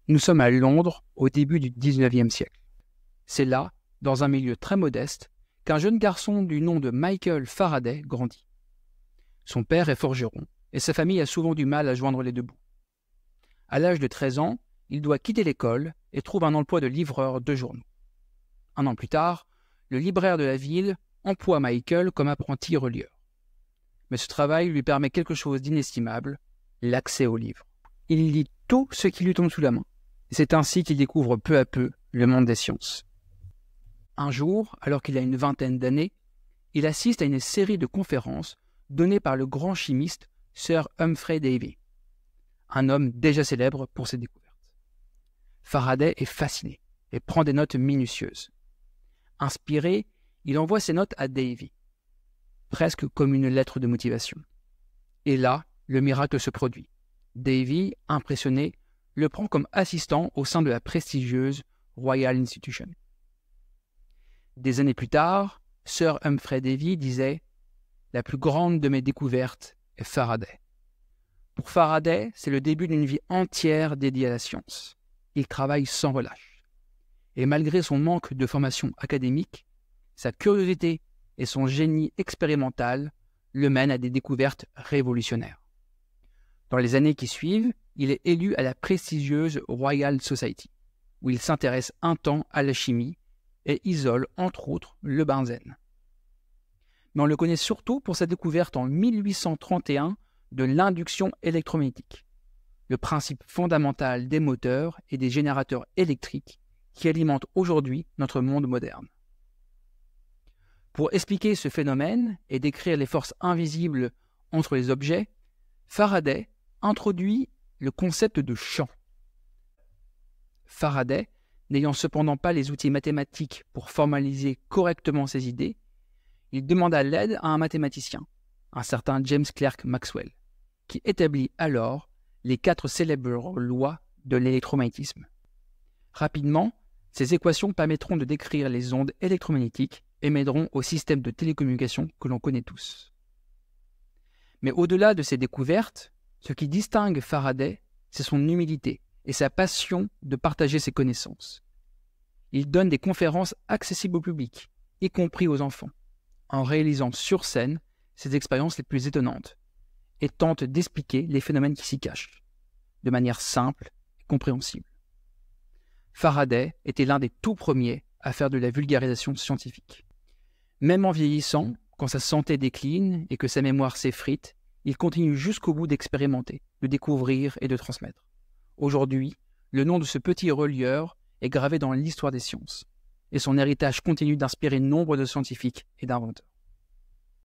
Nous sommes à Londres au début du 19e siècle. C'est là, dans un milieu très modeste, qu'un jeune garçon du nom de Michael Faraday grandit. Son père est forgeron et sa famille a souvent du mal à joindre les deux bouts. À l'âge de 13 ans, il doit quitter l'école et trouve un emploi de livreur de journaux. Un an plus tard, le libraire de la ville emploie Michael comme apprenti relieur. Mais ce travail lui permet quelque chose d'inestimable, l'accès aux livres. Il lit tout ce qui lui tombe sous la main. C'est ainsi qu'il découvre peu à peu le monde des sciences. Un jour, alors qu'il a une vingtaine d'années, il assiste à une série de conférences données par le grand chimiste Sir Humphry Davy, un homme déjà célèbre pour ses découvertes. Faraday est fasciné et prend des notes minutieuses. Inspiré, il envoie ses notes à Davy, presque comme une lettre de motivation. Et là, le miracle se produit. Davy, impressionné, le prend comme assistant au sein de la prestigieuse Royal Institution. Des années plus tard, Sir Humphry Davy disait « La plus grande de mes découvertes est Faraday ». Pour Faraday, c'est le début d'une vie entière dédiée à la science. Il travaille sans relâche. Et malgré son manque de formation académique, sa curiosité et son génie expérimental le mènent à des découvertes révolutionnaires. Dans les années qui suivent, il est élu à la prestigieuse Royal Society, où il s'intéresse un temps à la chimie et isole, entre autres, le benzène. Mais on le connaît surtout pour sa découverte en 1831 de l'induction électromagnétique, le principe fondamental des moteurs et des générateurs électriques qui alimentent aujourd'hui notre monde moderne. Pour expliquer ce phénomène et décrire les forces invisibles entre les objets, Faraday introduit le concept de champ. Faraday, n'ayant cependant pas les outils mathématiques pour formaliser correctement ses idées, il demanda l'aide à un mathématicien, un certain James Clerk Maxwell, qui établit alors les 4 célèbres lois de l'électromagnétisme. Rapidement, ces équations permettront de décrire les ondes électromagnétiques et mèneront au système de télécommunication que l'on connaît tous. Mais au-delà de ces découvertes, ce qui distingue Faraday, c'est son humilité et sa passion de partager ses connaissances. Il donne des conférences accessibles au public, y compris aux enfants, en réalisant sur scène ses expériences les plus étonnantes et tente d'expliquer les phénomènes qui s'y cachent, de manière simple et compréhensible. Faraday était l'un des tout premiers à faire de la vulgarisation scientifique. Même en vieillissant, quand sa santé décline et que sa mémoire s'effrite, il continue jusqu'au bout d'expérimenter, de découvrir et de transmettre. Aujourd'hui, le nom de ce petit relieur est gravé dans l'histoire des sciences, et son héritage continue d'inspirer nombre de scientifiques et d'inventeurs.